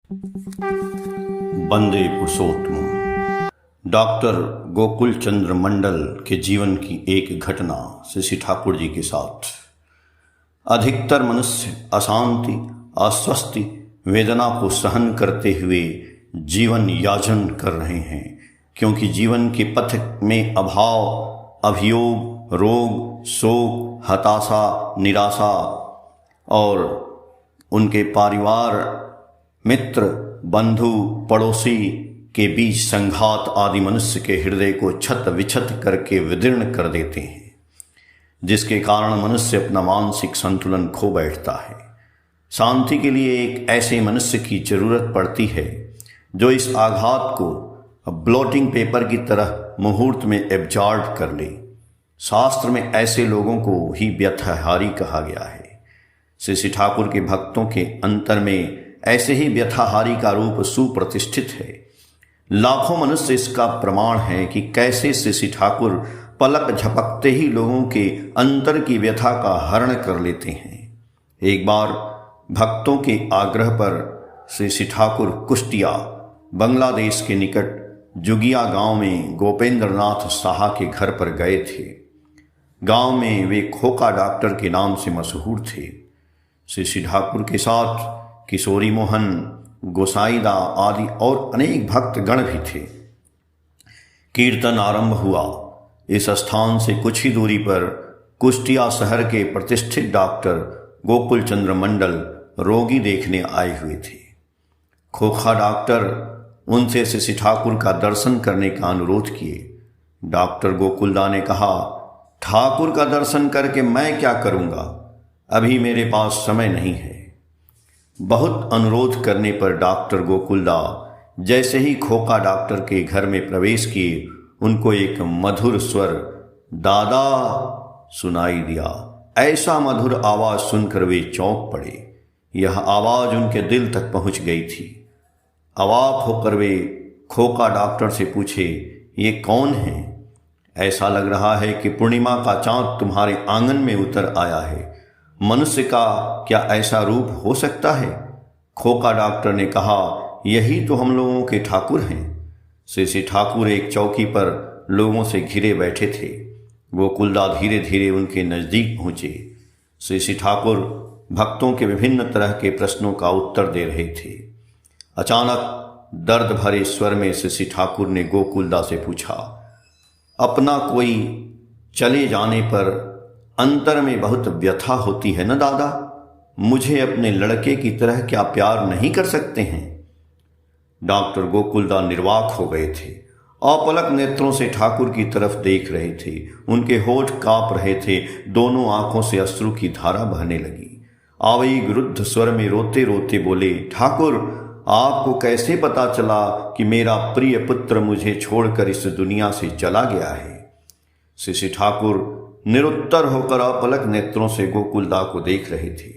बंदे पुरुषोत्तम। डॉक्टर गोकुल चंद्र मंडल के जीवन की एक घटना श्री ठाकुर जी के साथ। अधिकतर मनुष्य अशांति, अस्वस्थि, वेदना को सहन करते हुए जीवन यापन कर रहे हैं, क्योंकि जीवन के पथ में अभाव, अभियोग, रोग, शोक, हताशा, निराशा और उनके परिवार, मित्र, बंधु, पड़ोसी के बीच संघात आदि मनुष्य के हृदय को छत विछत करके विदीर्ण कर देते हैं, जिसके कारण मनुष्य अपना मानसिक संतुलन खो बैठता है। शांति के लिए एक ऐसे मनुष्य की जरूरत पड़ती है जो इस आघात को ब्लॉटिंग पेपर की तरह मुहूर्त में एब्जॉर्ब कर ले। शास्त्र में ऐसे लोगों को ही व्यथाहारी कहा गया है। श्री ठाकुर के भक्तों के अंतर में ऐसे ही व्यथाहारी का रूप सुप्रतिष्ठित है। लाखों मनुष्य इसका प्रमाण है कि कैसे श्री ठाकुर पलक झपकते ही लोगों के अंतर की व्यथा का हरण कर लेते हैं। एक बार भक्तों के आग्रह पर श्री ठाकुर कुष्टिया, बांग्लादेश के निकट जुगिया गांव में गोपेंद्र नाथ साहा के घर पर गए थे। गांव में वे खोका डॉक्टर के नाम से मशहूर थे। श्री ठाकुर के साथ किशोरी मोहन, गोसाईदा आदि और अनेक भक्त गण भी थे। कीर्तन आरंभ हुआ। इस स्थान से कुछ ही दूरी पर कुष्टिया शहर के प्रतिष्ठित डॉक्टर गोकुल चंद्र मंडल रोगी देखने आए हुए थे। खोखा डॉक्टर उनसे श्री ठाकुर का दर्शन करने का अनुरोध किए। डॉक्टर गोकुलदा ने कहा, ठाकुर का दर्शन करके मैं क्या करूंगा, अभी मेरे पास समय नहीं है। बहुत अनुरोध करने पर डॉक्टर गोकुलदा जैसे ही खोखा डॉक्टर के घर में प्रवेश किए, उनको एक मधुर स्वर दादा सुनाई दिया। ऐसा मधुर आवाज सुनकर वे चौंक पड़े। यह आवाज उनके दिल तक पहुंच गई थी। अवाक होकर वे खोखा डॉक्टर से पूछे, ये कौन है? ऐसा लग रहा है कि पूर्णिमा का चांद तुम्हारे आंगन में उतर आया है। मनुष्य का क्या ऐसा रूप हो सकता है? खोखा डॉक्टर ने कहा, यही तो हम लोगों के ठाकुर हैं। श्री ठाकुर एक चौकी पर लोगों से घिरे बैठे थे। गोकुलदा धीरे धीरे उनके नजदीक पहुंचे। श्री ठाकुर भक्तों के विभिन्न तरह के प्रश्नों का उत्तर दे रहे थे। अचानक दर्द भरे स्वर में श्री ठाकुर ने गोकुलदा से पूछा, अपना कोई चले जाने पर अंतर में बहुत व्यथा होती है न दादा? मुझे अपने लड़के की तरह क्या प्यार नहीं कर सकते हैं? डॉक्टर गोकुलदा निर्वाक हो गए थे। अपलक नेत्रों से ठाकुर की तरफ देख रहे थे। उनके होठ कांप रहे थे। दोनों आंखों से अश्रु की धारा बहने लगी। आवेग रुद्ध स्वर में रोते रोते बोले, ठाकुर, आपको कैसे पता चला कि मेरा प्रिय पुत्र मुझे छोड़कर इस दुनिया से चला गया है? श्री ठाकुर निरुत्तर होकर अपलक नेत्रों से गोकुलदा को देख रहे थे।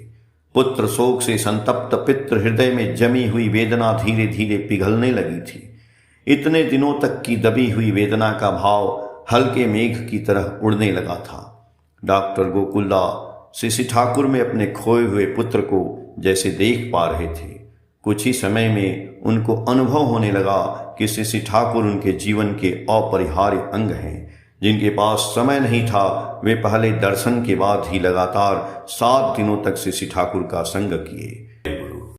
पुत्र शोक से संतप्त पितृ हृदय में जमी हुई वेदना धीरे धीरे पिघलने लगी थी। इतने दिनों तक की दबी हुई वेदना का भाव हल्के मेघ की तरह उड़ने लगा था। डॉक्टर गोकुलदा श्री ठाकुर में अपने खोए हुए पुत्र को जैसे देख पा रहे थे। कुछ ही समय में उनको अनुभव होने लगा कि श्री ठाकुर उनके जीवन के अपरिहार्य अंग हैं। जिनके पास समय नहीं था, वे पहले दर्शन के बाद ही लगातार 7 दिनों तक श्री ठाकुर का संग किए।